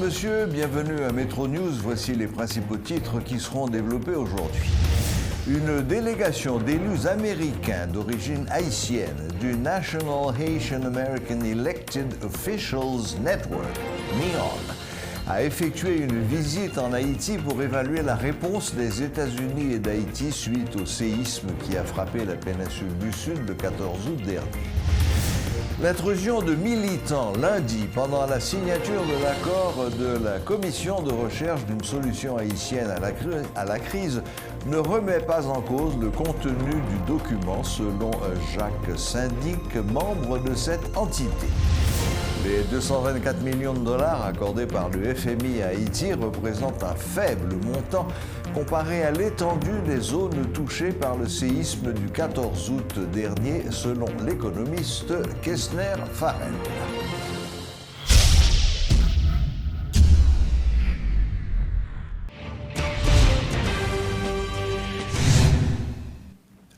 monsieur, bienvenue à Metro News. Voici les principaux titres qui seront développés aujourd'hui. Une délégation d'élus américains d'origine haïtienne du National Haitian American Elected Officials Network, NEON, a effectué une visite en Haïti pour évaluer la réponse des États-Unis et d'Haïti suite au séisme qui a frappé la péninsule du Sud le 14 août dernier. L'intrusion de militants lundi pendant la signature de l'accord de la commission de recherche d'une solution haïtienne à la crise ne remet pas en cause le contenu du document selon Jacques Syndic, membre de cette entité. Les 224 millions de dollars accordés par le FMI à Haïti représentent un faible montant comparé à l'étendue des zones touchées par le séisme du 14 août dernier, selon l'économiste Kessner Farrell.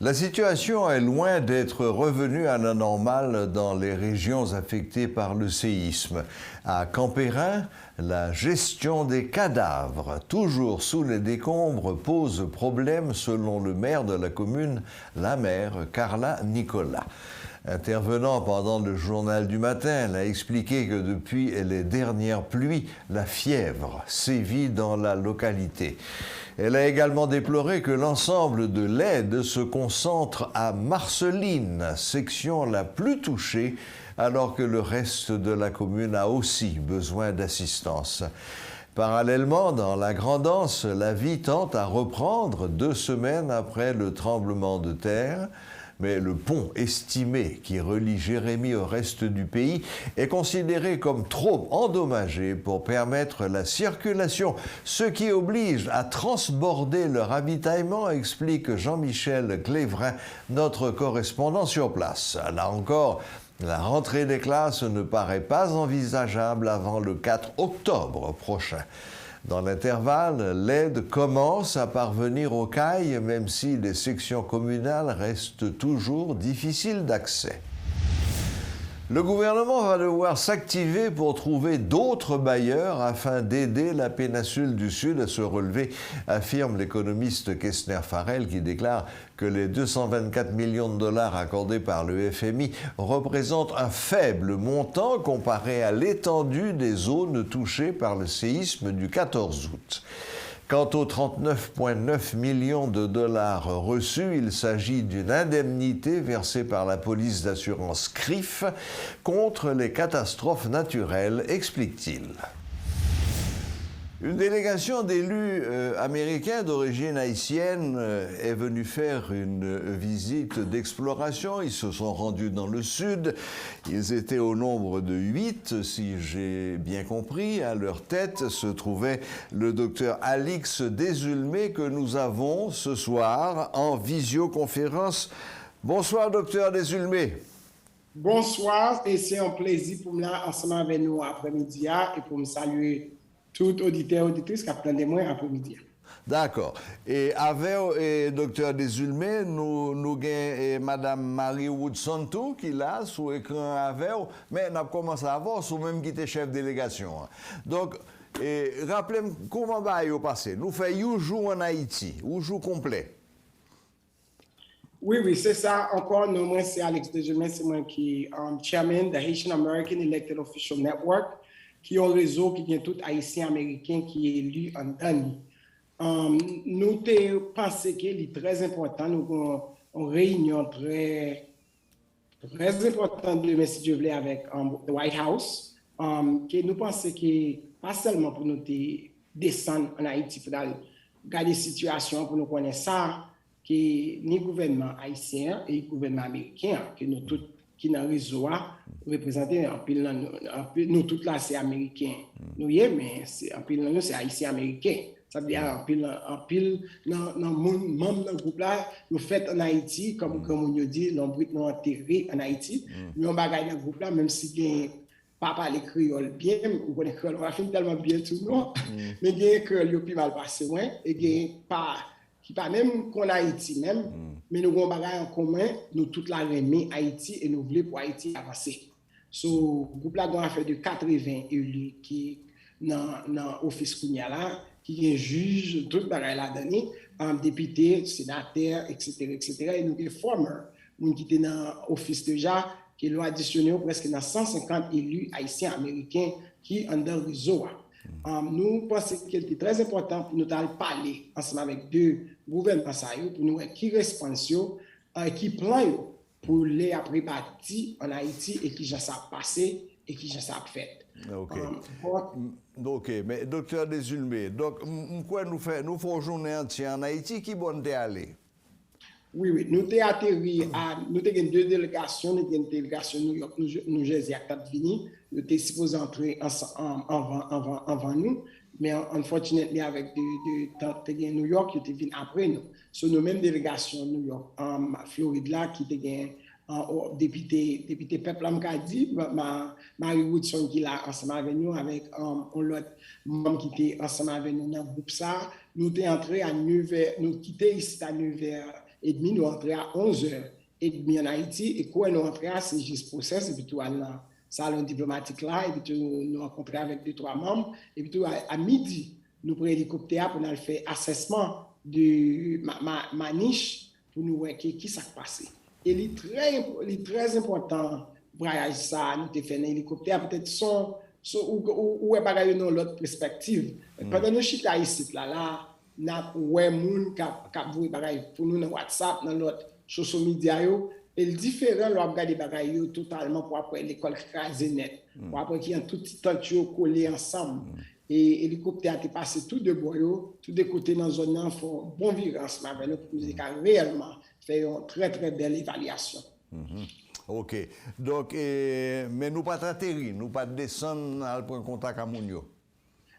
La situation est loin d'être revenue à la normale dans les régions affectées par le séisme. À Campérin, la gestion des cadavres, toujours sous les décombres, pose problème selon le maire de la commune, la maire Carla Nicolas. Intervenant pendant le journal du matin, elle a expliqué que depuis les dernières pluies, la fièvre sévit dans la localité. Elle a également déploré que l'ensemble de l'aide se concentre à Marceline, section la plus touchée, alors que le reste de la commune a aussi besoin d'assistance. Parallèlement, dans la Grand'Anse, la vie tente à reprendre 2 semaines après le tremblement de terre. Mais le pont estimé qui relie Jérémie au reste du pays est considéré comme trop endommagé pour permettre la circulation, ce qui oblige à transborder le ravitaillement, explique Jean-Michel Clévrin, notre correspondant sur place. Là encore, la rentrée des classes ne paraît pas envisageable avant le 4 octobre prochain. Dans l'intervalle, l'aide commence à parvenir aux cailles, même si les sections communales restent toujours difficiles d'accès. Le gouvernement va devoir s'activer pour trouver d'autres bailleurs afin d'aider la péninsule du Sud à se relever, affirme l'économiste Kessner Farrell, qui déclare que les 224 millions de dollars accordés par le FMI représentent un faible montant comparé à l'étendue des zones touchées par le séisme du 14 août. Quant aux 39,9 millions de dollars reçus, il s'agit d'une indemnité versée par la police d'assurance CRIF contre les catastrophes naturelles, explique-t-il. Une délégation d'élus américains d'origine haïtienne est venue faire une visite d'exploration. Ils se sont rendus dans le sud. Ils étaient au nombre de 8, si j'ai bien compris. À leur tête se trouvait le docteur Alix Desulmé que nous avons ce soir en visioconférence. Bonsoir, docteur Desulmé. Bonsoir, et c'est un plaisir pour moi ensemble avec nous après-midi et pour me saluer tout auditeur et auditrice qui attendent moi après-midi. D'accord. Et avec docteur Desulmé, nous avons Madame Marie Woodson tout qui est là, sous écran avec, mais nous avons commencé à voir, sous même qui était chef de délégation. Donc, rappelez-moi comment va y passer. Nous faisons un jour en Haïti, un jour complet. Oui, c'est ça. Encore, moi, c'est Alex Desulmé, c'est moi qui est chairman de Haitian American Elected Official Network, qui est un réseau qui vient tout haïtien américain qui est élu en Dani. Nous pensons qu'il est très important. Nous avons une réunion très importante de M. Dieu avec le White House. Que nous pensons que pas seulement pour nous descendre en Haïti, pour regarder la situation, pour nous connaître ça, que ni gouvernement haïtien et gouvernement américain, que nous tous qui dans le réseau représentés en pile nous tous là c'est américain nous mais c'est en pile nous c'est haïtien américain ça veut dire en pile dans membre dans groupe là nous fait en Haïti comme on dit l'embrit nous enterré en Haïti nous on bagaille dans groupe là même si gain pas parler créole bien ou connaît créole on a fait tellement bien tout non mais gain créole yo plus mal passé ouais et gain pas qui pas même qu'on Haïti même, mais nous avons des en commun, nous toute la remet Haïti et nous voulons pour Haïti avancer. So, le groupe là a fait de 80 élus qui dans office Kounia là, qui est juge, tout bagay la donné, député, sénateur, etc. Et nous avons former, moun qui était dans office déjà, qui l'ont additionné presque dans 150 élus haïtiens américains qui sont dans le réseau. Nous pensons qu'il était très important pour nous parler ensemble avec deux gouvernements pour nous qui responsent, qui plan pour les après parti en Haïti et qui ça passé et qui ça fait. OK, mais docteur Desulmé, donc quoi nous faisons journée entière en Haïti qui bon aller? Oui, nous avons atterri nous avons deux délégations, nous avons une délégation New York, New Jersey à Cap-Vini, nous étions supposés entrer avant nous, mais unfortunately avec New York, ils étaient venus après nous. Sur nos mêmes délégations New York, en Floride là, qui étaient député Peuple Amkadi, Marie Woodson qui est là ensemble avec nous, avec l'autre membre qui était ensemble avec nous dans le groupe ça. Nous sommes entrés à 9h, nous quittons ici à 9h30, nous entrés à 11h30 en Haïti, et quand nous entrés à c'est juste process, et puis tout à le salon diplomatique là, et puis nous rencontrés avec 2-3 membres, et puis tout à midi, nous prenons l'hélicoptère pour nous faire assessment de ma niche, pour nous voir qui s'est passé. Et il est très important, voyage ça, nous avons fait un hélicoptère, peut-être ou est dans l'autre perspective. Pendant nos chita ici, là, nous avons des gens qui pour nous dans WhatsApp, dans l'autre social media, et le différent, nous avons regardé des choses totalement pour après l'école crasée net, pour après qu'il y a tout petit temps collé ensemble. Et l'hélicoptère est passé tout de boyaux, tout de côtés dans la zone, il faut bon virage, mais nous pouvons réellement faire une très très belle évaluation. OK. Donc, mais nous pas atterrir, nous pas descendre à prendre contact à Mounio.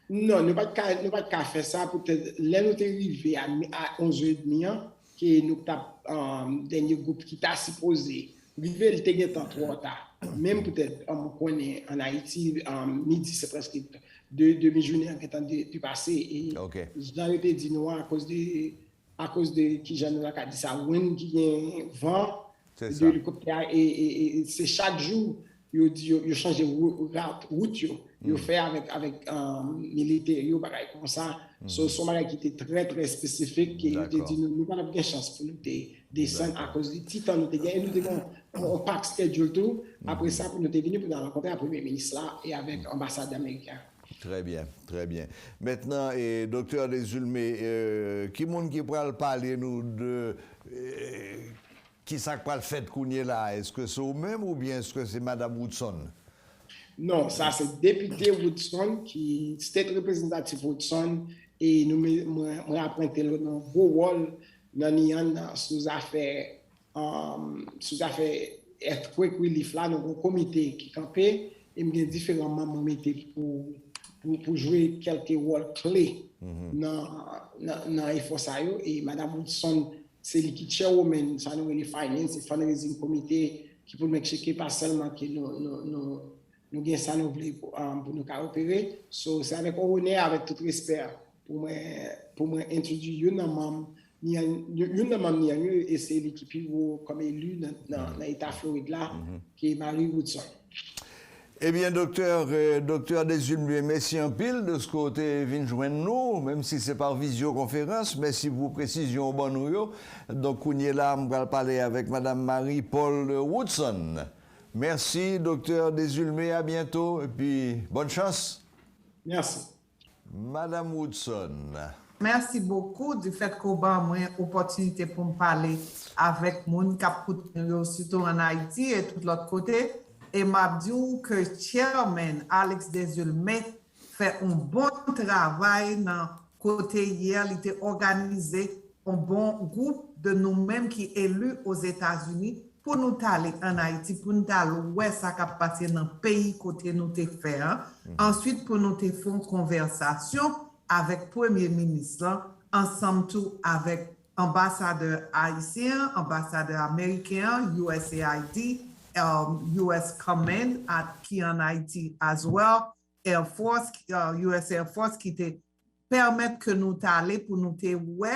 Non, nous pas faire ça. Peut-être là nous sommes arrivés à 11h30, que nous avons dernier groupe qui t'a supposé. Arrivé, il était en trop tard. Même peut-être on connaît en Haïti, midi, c'est presque demi-journée en temps du passé. Et j'avais dit non à cause de qui j'en ai dit ça, wind qui vient vent de l'hélicoptère et c'est chaque jour ils changent route ils fait avec militaire ils bagay comme ça son bagay qui était très très spécifique qui était dit nous pas de chance pour nous descendre à cause du titan nous on pack schedule tout après ça pour nous venir pour rencontrer le premier ministre là et avec l'ambassade américaine. Très bien, très bien. Maintenant, docteur Desulmé, qui monde qui pourra parler nous de qui ça pas le fait qu'on est là? Est-ce que c'est vous-même ou bien est-ce que c'est Madame Woodson? Non, ça c'est député Woodson qui state représentative Woodson et nous apprenti le beau rôle dans sous affaires earthquake relief là, nous un comité qui campait et il y a différents membres pour jouer quelques rôles clés dans l'effort ça et Madame Woodson c'est lui qui chairwoman ça nous les finance et fundraising comité qui pour make sure pas seulement que nous gain ça nous pour nous coopérer c'est avec honneur avec tout respect pour moi introduire une membre et c'est l'équipe comme élu dans l'état Floride là qui est Marie Woodson. Eh bien, docteur Desulmé, merci un pile de ce côté vient joindre nous, même si c'est par visioconférence, mais si vous précision au bon nous. Donc, on est là, on va parler avec Madame Marie-Paul Woodson. Merci, docteur Desulmé, à bientôt, et puis bonne chance. Merci. Madame Woodson. Merci beaucoup du fait qu'on a une opportunité pour me parler avec mon cap surtout en Haïti et tout l'autre côté. Et m'a dit que chairman Alex Desulmé fait un bon travail dans côté hier, il était organisé un bon groupe de nous-mêmes qui élus aux États-Unis pour nous aller en Haïti, pour nous aller où ça a passé dans le pays côté nous te faire. Ensuite, pour nous te faire une conversation avec Premier ministre, ensemble tout avec ambassadeur haïtien, ambassadeur américain, USAID, US Command qui en Haïti as well, Air Force, US Air Force qui te permettent que nous t'aller pour nous te ouais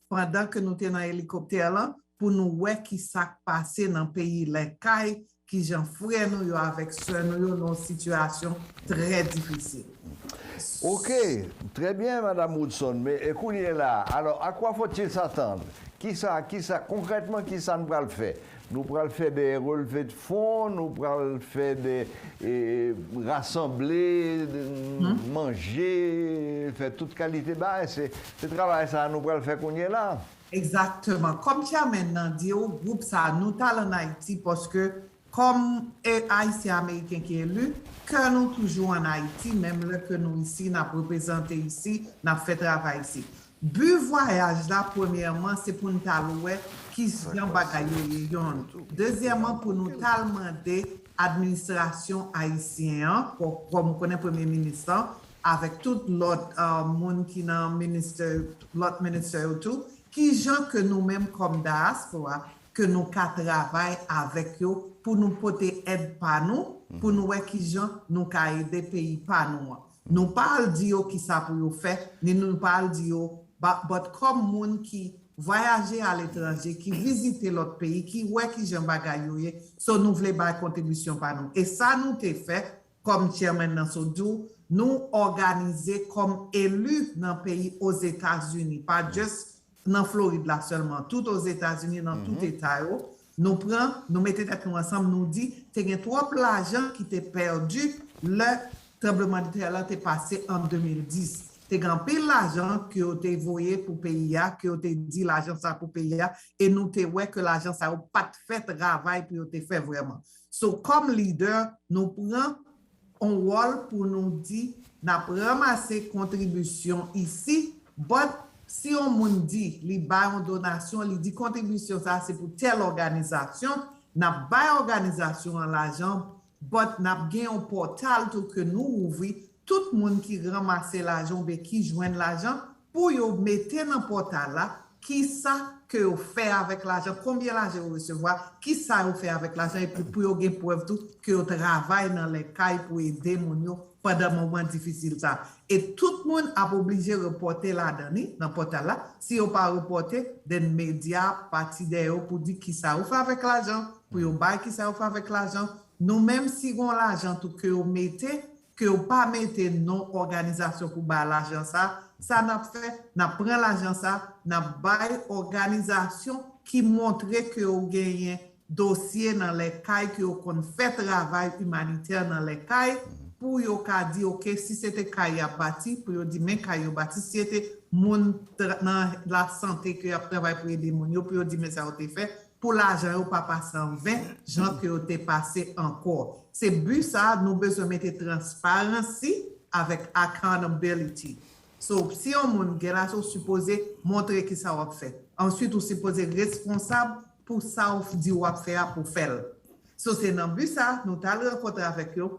pendant que nous t'es dans l'hélicoptère là pour nous ouais qui s'est passé dans le pays les cailles qui j'en frère nous avec soeur nous dans une situation très difficile. OK, très bien, Madame Woodson. Mais écoutez là, alors à quoi faut-il s'attendre? Concrètement, qui ça nous va le faire? Nous pourrons faire des relevés de fonds, nous pourrons faire des rassembler, manger, faire toute qualité. C'est travail ça, nous pourrons le faire qu'on y est là. Exactement. Comme tu as maintenant dit au groupe, ça nous talons en Haïti parce que comme Haïtien américain qui est élu, que nous toujours en Haïti, même là que nous ici, nous représenté ici, nous fait travail ici. But voyage là, premièrement, c'est pour nous talouer qui vient bagailler. Deuxièmement, pour nous demander administration haïtienne, comme on connaît Premier ministre, avec tout l'autre monde qui est dans l'autre ministère et tout, qui gens que nous-mêmes comme diaspora, que nous travaillons avec eux pour nous porter aide par nous, pour nous voir qui gens nous aider pays par nous. Nous parlons dire qui ça pour faire, ni nous parlons dire but comme monde qui voyager à l'étranger, qui visite l'autre pays, qui voit qui gens bagaille, so nous voulons faire contribution par nous. Et ça nous t'est fait comme chairman dans ce jour, nous organiser comme élus dans le pays aux États-Unis, pas juste dans Floride là seulement, tout aux États-Unis, dans tout État. Nous prenons, nous mettons tout ensemble, nous dit, tu as trop l'argent qui t'est perdu, le tremblement de terre là t'est passé en 2010. Tu as pile l'argent que tu as voyé pour payer, que tu as dit l'argent ça pour payer, et nous te ouais que l'argent ça n'a pas fait travail pour te faire vraiment. So, comme leader, nous prenons un rôle pour nous dire, nous ramasser contribution ici, but si on nous dit, il y a une donation, il dit contribution, ça c'est pour telle organisation, n'a pas organisation en l'argent, but n'a pas un portal tout que nous ouvrons, tout le monde qui ramasse l'argent, qui joint l'argent, pour y mettre dans le portal là, qui ça que vous faites avec l'argent, combien l'argent vous recevez, qui ça vous fait avec l'argent, et puis pour vous avez preuve tout que vous travaillez dans les cas pour aider les gens pendant un moment difficile ça. Et tout le monde a obligé de reporter là-dedans, dans le portal là. Si vous pas reporté, des médias partis d'ailleurs pour dire qui ça vous fait avec l'argent, pour vous bailler qui ça vous fait avec l'argent. Nous-mêmes, si vous avez l'argent tout que vous mettez, que vous pas mettez non organisation pour bailler l'argent ça n'a fait, n'a prend l'argent ça, n'a bail organisation qui montre que vous gagnez dossier dans les cas que vous fait travail humanitaire dans les cas pour yo ka dire OK si c'était cas y a bâti pour yo dire mais cas yo bâti si c'était monde dans la santé que a travail pour aider moun yo pour yo dire mais ça a été fait pour l'argent yo pas passer en 20 gens que yo t'ai passé encore c'est but ça nous besoin mettre transparency avec accountability. So, si on moun gela, on supposé montrer qui ça va faire. Ensuite, on supposé responsable pour ça on dit on va faire pour faire. So, c'est dans but ça, nous t'allons rencontrer avec eux,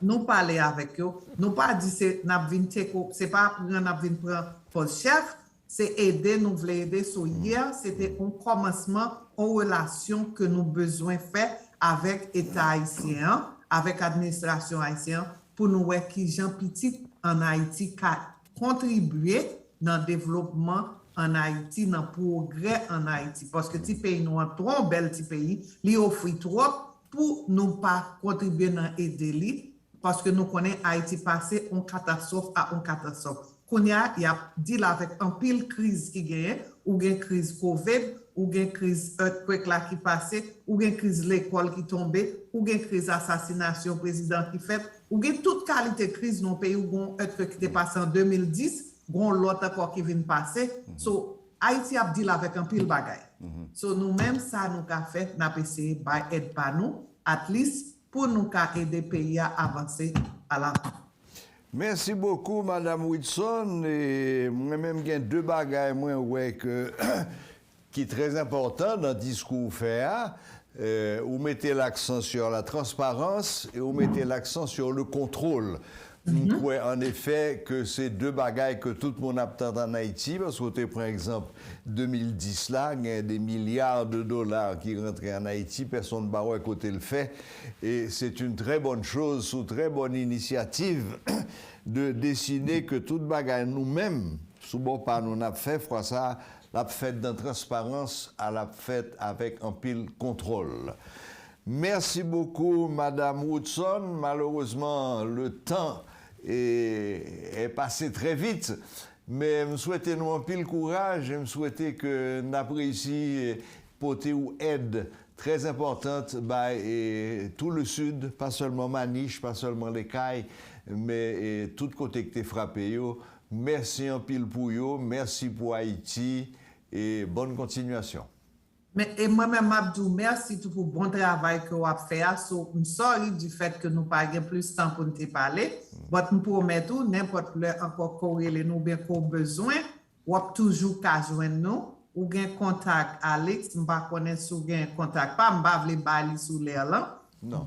nous parler avec eux, nous pas dire c'est n'a vinn c'est pas n'a vinn prendre pour chef, c'est aider nous voulons aider. So, hier, c'était un commencement en relation que nous besoin faire avec l'État haïtien, avec l'administration haïtienne pour nous voir qui gens petits en Haïti contribuer dans le développement en Haïti, dans le progrès en Haïti. Parce que ce pays nous est trop bel petit pays, il offre trop pour nous pas contribuer dans aider parce que nous connaissons Haïti passer en catastrophe à une catastrophe. Il y a dit là avec un pile crise qui gagne, ou une crise Covid, ou une crise earthquake là qui passait, ou une crise l'école qui tombait, ou une crise assassination président qui fait, ou une toute qualité de crise dans le pays où un earthquake qui est passé en 2010, ou l'autre encore qui vient passer. So Haïti a dit là avec un pile bagaille. So nous-mêmes ça nous a fait, n'a essayé d'aide par nous, at least pour nous aider pays à avancer à la. Merci beaucoup, Madame Woodson. Et moi-même, j'ai deux bagages qui sont très importants dans le discours fait. Vous mettez l'accent sur la transparence et vous mettez l'accent sur le contrôle. Vous croyez en effet que c'est deux bagages que tout le monde attend en Haïti, parce que, par exemple, 2010, là, il y a des milliards de dollars qui rentraient en Haïti, personne ne va côté le fait. Et c'est une très bonne chose, sous très bonne initiative, de décider que toute bagaille nous-mêmes, sous bon pas nous n'a fait, ça, l'a fait dans transparence, à la fait avec un pile contrôle. Merci beaucoup, Madame Woodson. Malheureusement, le temps est passé très vite. Mais je souhaite nous un pile courage et je souhaite que nous apprécions porter ou aide très importante et tout le sud, pas seulement Maniche, pas seulement les Cailles, mais tout côté que tu es frappé. Merci un pile pour eux, merci pour Haïti et bonne continuation. Et moi-même, Abdou, merci tout pour le bon travail que vous avez fait. So, je suis sorry du fait que nous n'avons pas plus de temps pour nous parler. Mais je promets tout, n'importe où encore corrélé nous bien qu'on besoin, vous avez toujours qu'à joindre nous. Ou avez contact Alex, je ne sais pas si vous avez contact, pas je ne vais pas aller sous l'air là. Non.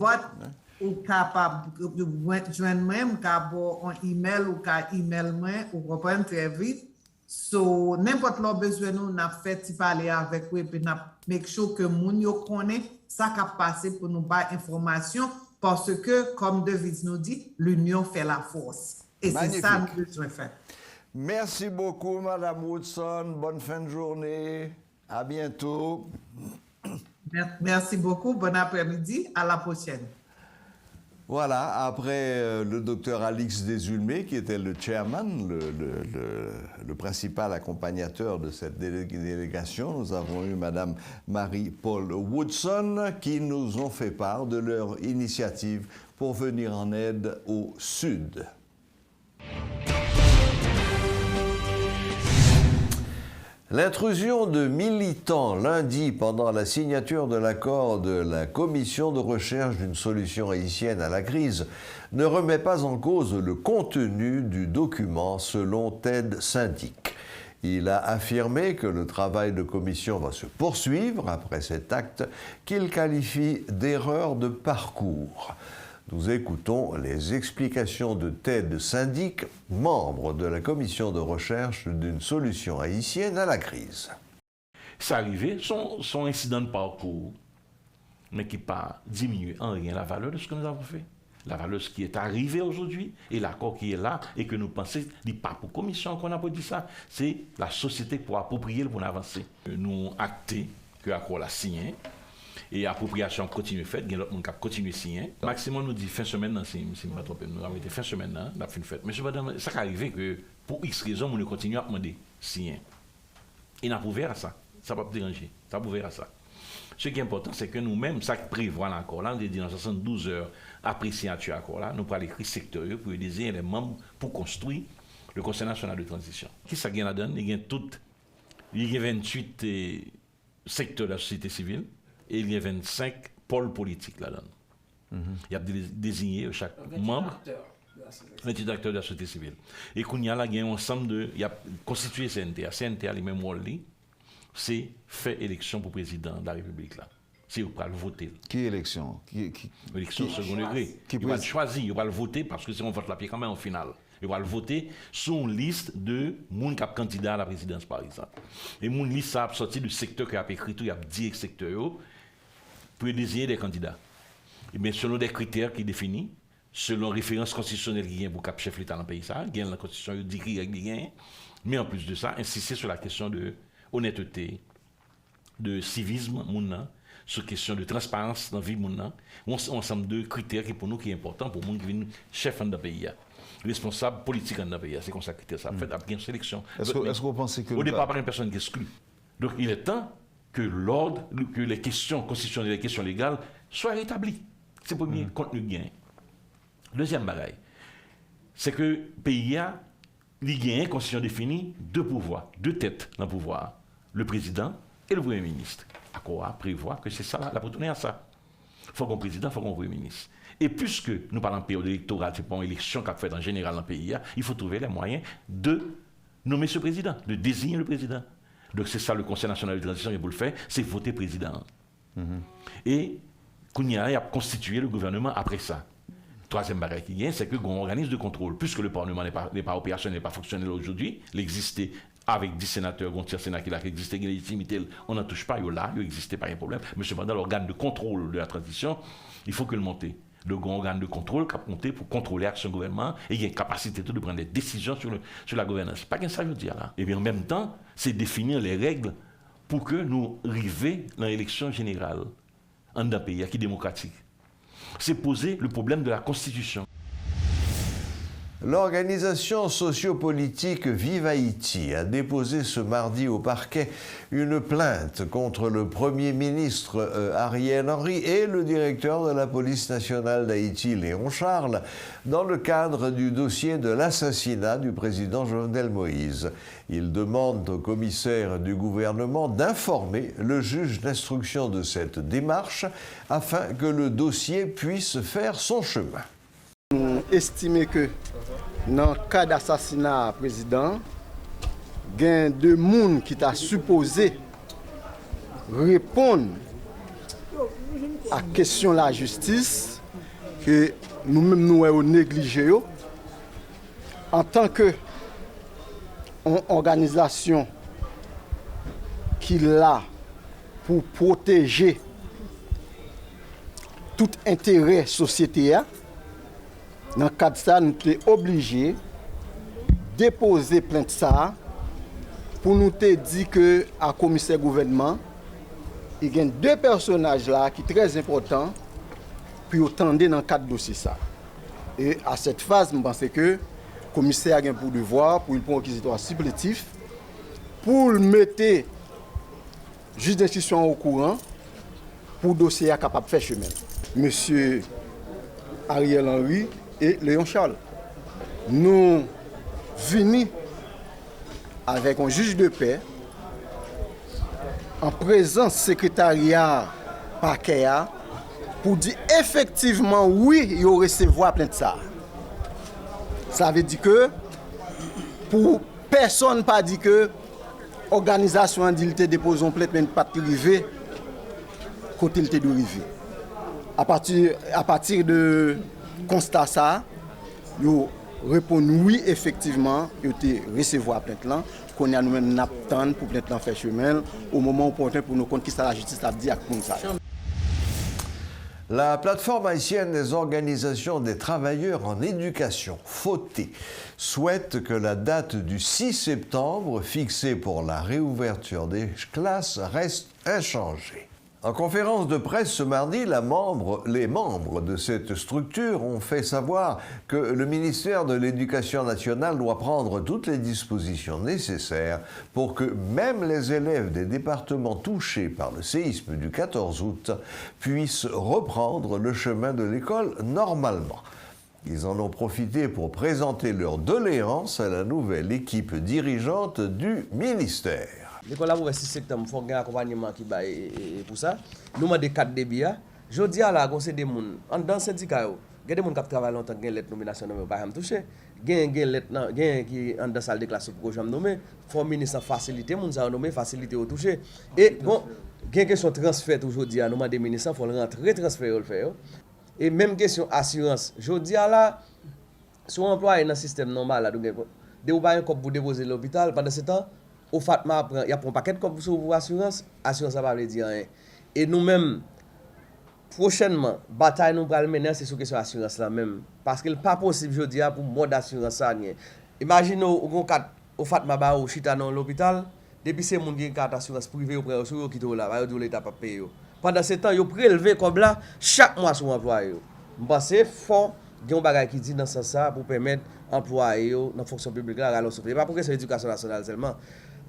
Ou capable de joindre moi, ou capable un email ou email moi, ou reprendre très vite. So, n'importe quel besoin nous n'a fait parler avec vous et puis n'a make sure que moun yo connaît ça qui a passé pour nous avoir information parce que comme devise nous dit, l'union fait la force. Et c'est ça que nous devons faire. Merci beaucoup, Madame Woodson. Bonne fin de journée. À bientôt. Merci beaucoup. Bon après-midi. À la prochaine. Voilà, après le docteur Alix Desulmé, qui était le chairman, le principal accompagnateur de cette délégation, nous avons eu Madame Marie-Paul Woodson, qui nous ont fait part de leur initiative pour venir en aide au Sud. L'intrusion de militants lundi pendant la signature de l'accord de la Commission de recherche d'une solution haïtienne à la crise ne remet pas en cause le contenu du document selon Ted Syndic. Il a affirmé que le travail de commission va se poursuivre après cet acte qu'il qualifie d'erreur de parcours. Nous écoutons les explications de Ted Syndic, membre de la commission de recherche d'une solution haïtienne à la crise. C'est arrivé, son incident de parcours, mais qui n'a pas diminué en rien la valeur de ce que nous avons fait. La valeur de ce qui est arrivé aujourd'hui et l'accord qui est là et que nous pensons, ce n'est pas pour commission qu'on a pas dit ça, c'est la société pour approprier pour avancer. Nous acté que l'accord l'a signé. Et appropriation continue faite, il y a d'autres gens qui continuent à signer. Maximum nous dit fin semaine, si je ne me trompe pas, nous avons été fin semaine, nous avons fait une fête. Mais ça qui arrive que pour X raisons, nous continuons à demander signer. Et nous avons ouvert à ça. Ça ne va pas déranger. Ça va ouvert à ça. Ce qui est important, c'est que nous-mêmes, ça qui prévoit l'accord là, on dit dans 72 heures après signature accord là, nous pourrons écrire sectorieux pour désigner les membres pour construire le Conseil national de transition. Qui ça gagne là-dedans? Il y a 28 secteurs de la société civile. Et il y a 25 pôles politiques là-dedans. Il y a désigné chaque membre, 28 acteurs de la société civile. Et qu'on y a là, il y a un ensemble de. Il y a constitué CNTA. CNTA, les mêmes rôles, c'est faire élection pour président de la République là. C'est vous pouvez le voter. Qui élection? Élection second degré. Il va le choisir, il va le voter parce que si on vote la pied quand même en finale. Il va le voter sur une liste de gens qui sont candidats à la présidence par exemple. Et mon liste ça a sorti du secteur qui a écrit, il y a 10 secteurs pour désigner des candidats. Et bien selon des critères qui définissent, selon référence constitutionnelle qui vient pour cap chef l'État dans le pays ça, il y a la constitution dit qu'il y a, mais en plus de ça, insister sur la question de honnêteté, de civisme sur la question de transparence dans la vie moun un ensemble de critères qui pour nous qui est important pour les gens qui viennent chef dans le pays. Responsable politique dans le pays, c'est comme ça que ça fait après une sélection. Est-ce que vous pensez que... Au départ, par une personne qui est exclue. Donc il est temps que l'ordre, que les questions constitutionnelles, les questions légales soient rétablies. C'est le premier contenu gain. Deuxième bagaille, c'est que le pays a une constitution définie deux pouvoirs, deux têtes dans le pouvoir, le président et le premier ministre. L'accord prévoit que c'est ça, la retourner à ça. Il faut qu'un président, il faut qu'un premier ministre. Et puisque nous parlons de période électorale, c'est pas une élection qu'a fait en général dans le pays, il faut trouver les moyens de nommer ce président, de désigner le président. Donc c'est ça le Conseil national de transition pour le faire, c'est voter président. Et Kounia a constitué le gouvernement après ça. Troisième barrière qui vient, c'est que un organisme de contrôle, puisque le Parlement n'est pas opérationnel, n'est pas fonctionnel aujourd'hui, il existait avec 10 sénateurs, un tiers sénat qui a existé, qui a légitimité, on n'en touche pas, il n'existait pas, un problème. Mais cependant, l'organe de contrôle de la transition, il faut que le monter. Le grand organe de contrôle qui a monté pour contrôler l'action du gouvernement et il y a une capacité de prendre des décisions sur la gouvernance. Pas qu'un ça veut dire là. Et bien en même temps, c'est définir les règles pour que nous arrivions dans l'élection générale en un pays qui est démocratique. C'est poser le problème de la Constitution. L'organisation sociopolitique Vive Haïti a déposé ce mardi au parquet une plainte contre le Premier ministre Ariel Henry et le directeur de la police nationale d'Haïti, Léon Charles, dans le cadre du dossier de l'assassinat du président Jovenel Moïse. Ils demandent au commissaire du gouvernement d'informer le juge d'instruction de cette démarche afin que le dossier puisse faire son chemin. Estimé que dans le cas d'assassinat président, il y a deux personnes qui t'a supposé répondre à la question de la justice que nous-mêmes nous avons négligé en tant que organisation qui est là pour protéger tout intérêt société. Dans le cadre de ça, nous sommes obligés de déposer plainte ça pour nous dire que à commissaire gouvernement, il y a deux personnages là qui sont très importants pour attendre dans le cadre de dossier ça. Et à cette phase, je pense que le commissaire a pour devoir, pour le point inquisitoire supplétif, pour mettre le juge d'instruction au courant pour le dossier capable de faire chemin. Monsieur Ariel Henry et Léon Charles. Nous venons avec un juge de paix en présence secrétariat parquet pour dire effectivement oui, il va recevoir plainte ça. Ça veut dire que pour personne pas dit que organisation dit qu'il dépose une plainte mais pas privé côté il était arrivé. À partir de constat ça, nous répondons oui effectivement, il était recevoir plainte là, qu'on a nous-mêmes n'attendre pour plainte là faire chemin au moment opportun pour nous compte qui ça la justice a dit à comme ça. La plateforme haïtienne des organisations des travailleurs en éducation, FOTÉ, souhaite que la date du 6 septembre, fixée pour la réouverture des classes, reste inchangée. En conférence de presse ce mardi, les membres de cette structure ont fait savoir que le ministère de l'Éducation nationale doit prendre toutes les dispositions nécessaires pour que même les élèves des départements touchés par le séisme du 14 août puissent reprendre le chemin de l'école normalement. Ils en ont profité pour présenter leur doléance à la nouvelle équipe dirigeante du ministère. L'école là pour 6 septembre, il faut un accompagnement qui va pour ça. Nous avons des 4 débits. Je dis à la conseil des gens, dans le syndicat, il y a des gens qui travaillent longtemps, qui ont lettre nomination, mais pas touché. Il y a des gens qui ont dans la salle de classe pour que je nomme. Il faut le ministre faciliter, les gens nommé faciliter au toucher. Et bon, il y a une question de transfert aujourd'hui, nous avons des ministres, il faut le rentrer, transférer, le faire. Et même question assurance. Je dis à la, si on emploie dans le système normal, vous avez un cop pour déposer l'hôpital, pendant ce temps, au Fatma, il y a un paquet de cop pour assurance, assurance ça va dire rien. Et nous-mêmes, prochainement, bataille nous allons mener, c'est sur question assurance là même. Parce qu'il n'est pas possible, je dis, pour mode d'assurance ça. Imaginez, au Fatma, au Chita dans l'hôpital, depuis ces gens qui ont une carte d'assurance privée, ils qui sont là, ils l'État pas payer. Pendant ce temps, ils prélèvent comme là, chaque mois sur l'employé. Je pense qu'il faut qu'il y ait un bagage qui dit dans ce sens pour permettre employés dans la fonction publique là, pas pour que c'est l'éducation nationale seulement.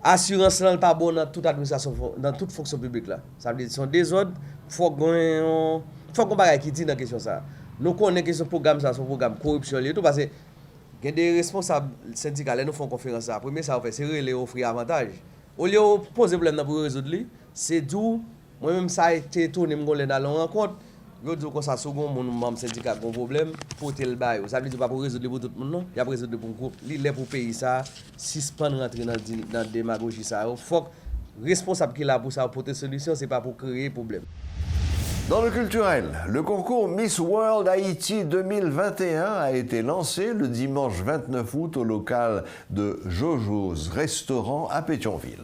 Assurance n'est pas bonne dans toute administration, dans toute fonction publique là. Ça veut dire sont des ordres, faut qu'on bagage qui dit dans question ça. Nous connaissons que ce programme ça, son programme corruption et tout parce que il y a des responsables syndicaux nous font conférence ça. Premier ça fait c'est les offrir avantage. Au lieu de poser problème pour résoudre, c'est d'où moi-même ça a été tourné me dans la rencontre. Je dis que ça second mon membre syndicat a un problème pour tel bail. Ça veut dire pas pour résoudre pour tout le monde non, il y a résoudre pour un groupe. Il est pour payer ça, suspendre rentrer dans démagogie ça. Faut responsable qui là pour ça pour des solutions, c'est pas pour créer problème. Dans le culturel, le concours Miss World Haïti 2021 a été lancé le dimanche 29 août au local de Jojo's Restaurant à Pétionville.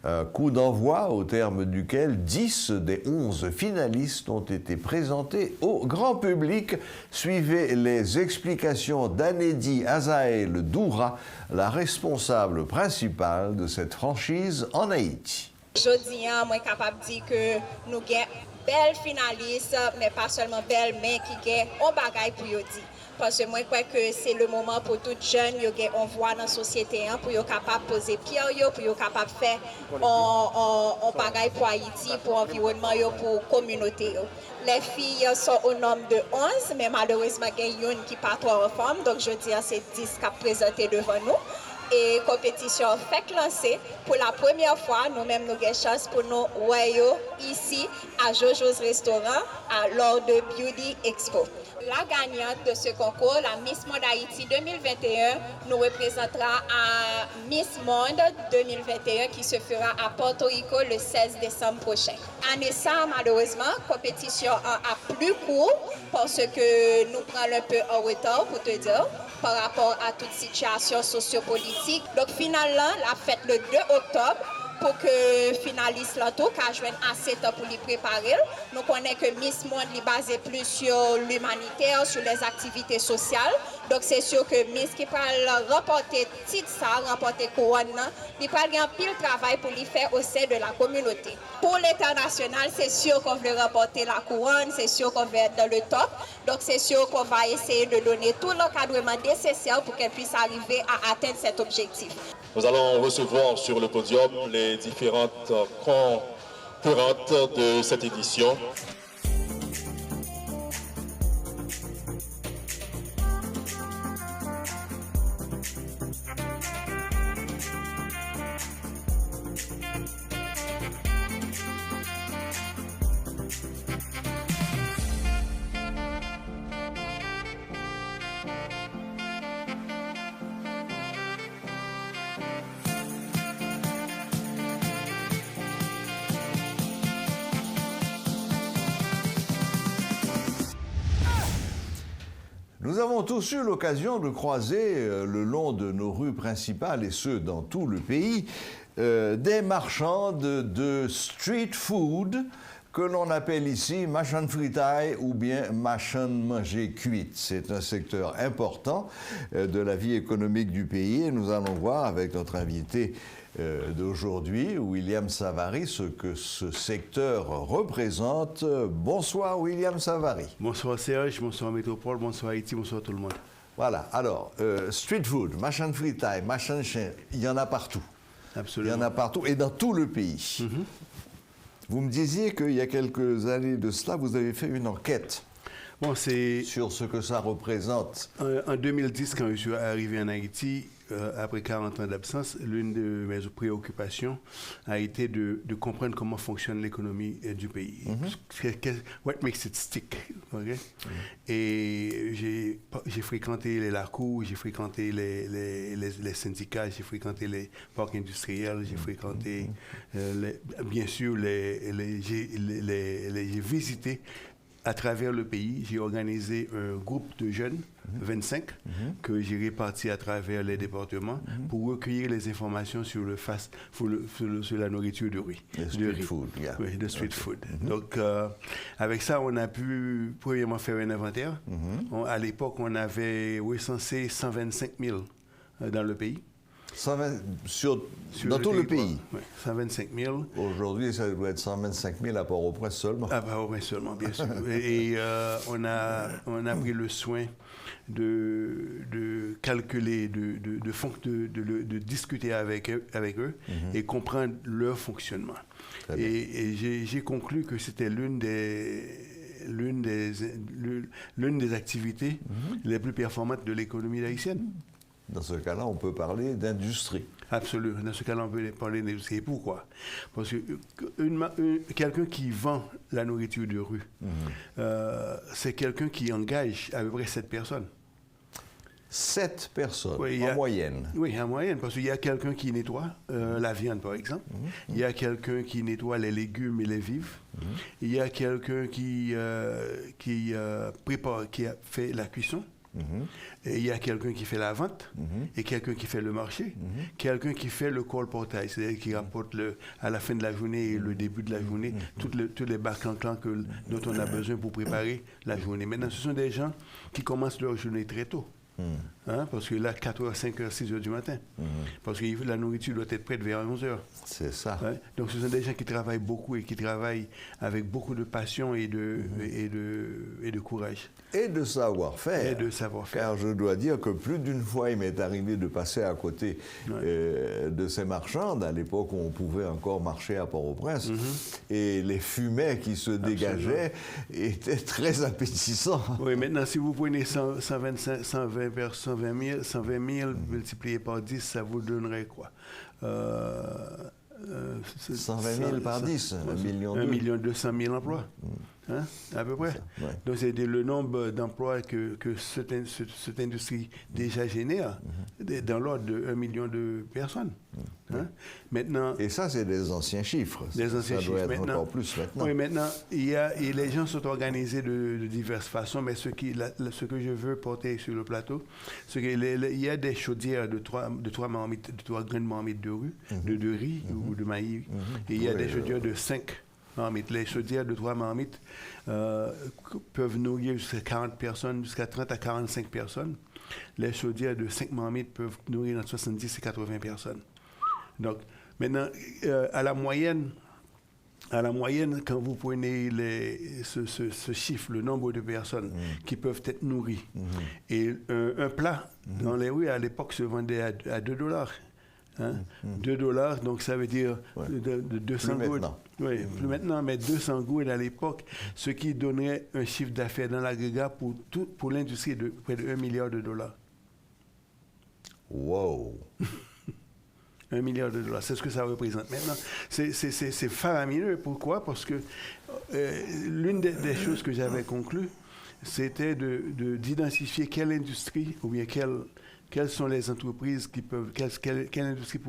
Un coup d'envoi au terme duquel 10 des 11 finalistes ont été présentés au grand public. Suivez les explications d'Anedi Azaël Doura, la responsable principale de cette franchise en Haïti. Jodi, moi capable de dire que nous avons belle finaliste, mais pas seulement belle, mais qui gagne un bagage pour yo dire. parce que moi, je crois que c'est le moment pour tout jeune, on voit dans la société, pour être capable de poser pierre, pour être capable de faire un bagage pour Haïti, pour l'environnement, pour la communauté. Les filles sont au nombre de 11, mais malheureusement, il y a une qui part en forme, donc je dis c'est 10 qui a présenté devant nous. Et compétition fait lancer pour la première fois, nous-mêmes nous avons chance pour nous voyons ici à Jojo's Restaurant lors de Beauty Expo. La gagnante de ce concours, la Miss Monde Haïti 2021, nous représentera à Miss Monde 2021 qui se fera à Porto Rico le 16 décembre prochain. Année ça, malheureusement, compétition a plus court parce que nous prenons un peu en retard pour te dire par rapport à toute situation sociopolitique. Donc finalement, la fête le 2 octobre pour que finaliste l'auto car je assez de temps pour les préparer. Nous connaissons que Miss Monde est basé plus sur l'humanitaire, sur les activités sociales. Donc c'est sûr que Miss qui va remporter titre ça, remporter couronne, il va avoir un pile travail pour lui faire au sein de la communauté. Pour l'international, c'est sûr qu'on veut remporter la couronne, c'est sûr qu'on veut être dans le top. Donc c'est sûr qu'on va essayer de donner tout l'encadrement nécessaire pour qu'elle puisse arriver à atteindre cet objectif. Nous allons recevoir sur le podium les différentes concurrentes de cette édition. Nous avons tous eu l'occasion de croiser le long de nos rues principales, et ce dans tout le pays, des marchands de street food que l'on appelle ici machan fritaille ou bien machan manger cuite. C'est un secteur important de la vie économique du pays et nous allons voir avec notre invité d'aujourd'hui, William Savary, ce que ce secteur représente. Bonsoir William Savary. Bonsoir Serge, bonsoir Métropole, bonsoir Haïti, bonsoir tout le monde. Voilà, alors, street food, machan fritaille, machan chien, il y en a partout. Absolument. Il y en a partout et dans tout le pays. Vous me disiez qu'il y a quelques années de cela, vous avez fait une enquête sur ce que ça représente. En 2010, quand je suis arrivé en Haïti, après 40 ans d'absence, l'une de mes préoccupations a été de comprendre comment fonctionne l'économie du pays. What makes it stick? Okay? Et j'ai fréquenté les LACOU, j'ai fréquenté les syndicats, j'ai fréquenté les parcs industriels, j'ai fréquenté, bien sûr, j'ai visité à travers le pays. J'ai organisé un groupe de jeunes, 25, que j'ai répartis à travers les départements pour recueillir les informations sur sur la nourriture de rue. Street food, yeah. Oui, de street food. Donc, avec ça, on a pu, premièrement, faire un inventaire. À l'époque, on avait recensé 125 000 dans le pays. Dans tout le pays. Oui, 125 000. Aujourd'hui, ça doit être 125 000 à Port-au-Prince seulement. À Port-au-Prince seulement, bien sûr. Et on a pris le soin de calculer, de discuter avec eux et comprendre leur fonctionnement. Et j'ai conclu que c'était l'une des activités les plus performantes de l'économie haïtienne. Dans ce cas-là, on peut parler d'industrie. Absolument. Dans ce cas-là, on peut parler d'industrie. Pourquoi? Parce que quelqu'un qui vend la nourriture de rue, c'est quelqu'un qui engage à peu près 7 personnes. 7 personnes, en moyenne. Oui, en moyenne, parce qu'il y a quelqu'un qui nettoie la viande, par exemple. Il y a quelqu'un qui nettoie les légumes et les vives. Il y a quelqu'un qui prépare, qui fait la cuisson. Et il y a quelqu'un qui fait la vente, et quelqu'un qui fait le marché, quelqu'un qui fait le colportage, c'est-à-dire qui rapporte à la fin de la journée et le début de la journée tous les bacs-en-clans dont on a besoin pour préparer la journée. Maintenant, ce sont des gens qui commencent leur journée très tôt. Hein, parce que là, 4h, 5h, 6h du matin. Parce que la nourriture doit être prête vers 11h. C'est ça. Hein? Donc ce sont des gens qui travaillent beaucoup et qui travaillent avec beaucoup de passion et de courage. Et de savoir-faire. Et de savoir-faire. Car je dois dire que plus d'une fois, il m'est arrivé de passer à côté de ces marchandes, à l'époque où on pouvait encore marcher à Port-au-Prince, et les fumets qui se dégageaient étaient très appétissants. Oui, maintenant, si vous prenez 120 000 multiplié par 10, ça vous donnerait quoi 120 000 par 10, 1 million 200 000 emplois, hein, à peu près. Donc c'est le nombre d'emplois que cette industrie déjà génère, dans l'ordre de 1 million de personnes. Hein. Maintenant, et ça, c'est des anciens chiffres. Des anciens ça chiffres. doit être maintenant, encore plus maintenant. Oui, maintenant, et les gens sont organisés de diverses façons, mais ce que je veux porter sur le plateau, c'est qu'il y a des chaudières de trois grandes marmites de riz ou de maïs, et il y a des chaudières de 5 marmites. Les chaudières de 3 marmites peuvent nourrir jusqu'à 40 personnes, jusqu'à 30 à 45 personnes. Les chaudières de 5 marmites peuvent nourrir entre 70 et 80 personnes. Donc, maintenant, à la moyenne, quand vous prenez ce chiffre, le nombre de personnes qui peuvent être nourries, et un plat dans les rues, à l'époque, se vendait à $2. Hein? $2, donc ça veut dire de 200 gouttes. Oui, plus maintenant, mais 200 gouttes à l'époque, ce qui donnerait un chiffre d'affaires dans l'agrégat pour l'industrie de près de $1 milliard. Wow! 1 milliard $, c'est ce que ça représente. Maintenant, c'est faramineux. Pourquoi? Parce que l'une des choses que j'avais conclues, c'était d'identifier quelle industrie ou bien quelles sont les entreprises qui peuvent, quelle industrie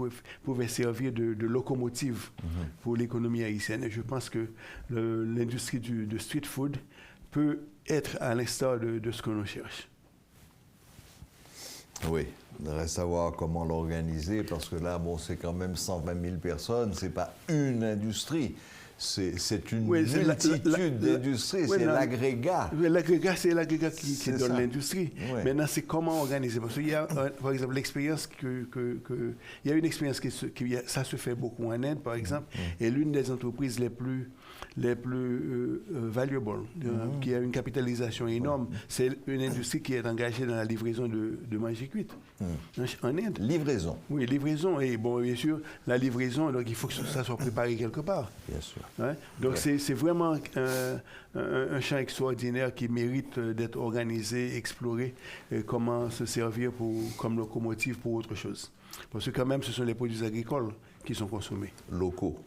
pouvait servir de locomotive pour l'économie haïtienne. Et je pense que l'industrie de street food peut être à l'instar de ce que l'on cherche. Oui, il reste à voir comment l'organiser, parce que là, bon, c'est quand même 120 000 personnes, c'est pas une industrie. C'est une multitude d'industries, c'est l'agrégat. L'agrégat, c'est l'agrégat qui donne l'industrie. Ouais. Maintenant, c'est comment organiser. Parce qu'il y a, par exemple, l'expérience il y a une expérience ça se fait beaucoup en Inde, par exemple, et l'une des entreprises les plus valuable, qui a une capitalisation énorme, c'est une industrie qui est engagée dans la livraison de manger cuite en Inde. Livraison. Oui, livraison. Et bon, bien sûr, la livraison, donc il faut que ça soit préparé quelque part. Bien sûr. Ouais? Donc c'est vraiment un champ extraordinaire qui mérite d'être organisé, exploré, comment se servir comme locomotive pour autre chose. Parce que quand même, ce sont les produits agricoles qui sont consommés. Locaux.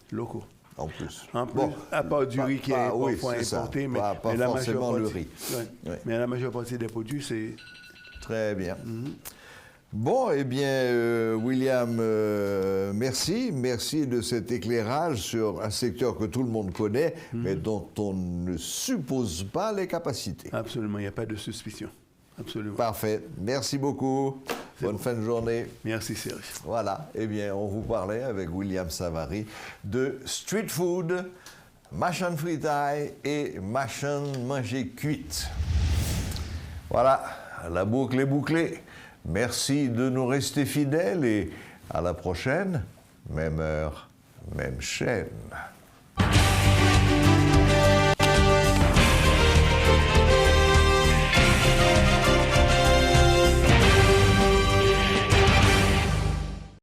En plus. Bon, à part du riz qui est parfois importé, mais la forcément le riz. Mais la majeure partie des produits, c'est... Très bien. Bon, eh bien, William, merci. Merci de cet éclairage sur un secteur que tout le monde connaît, mais dont on ne suppose pas les capacités. Absolument, il n'y a pas de suspicion. Absolument. Parfait. Merci beaucoup. Bonne fin de journée. Merci, Serge. Voilà. Eh bien, on vous parlait avec William Savary de street food, machin fritaille et machin manger cuite. Voilà. La boucle est bouclée. Merci de nous rester fidèles et à la prochaine. Même heure, même chaîne.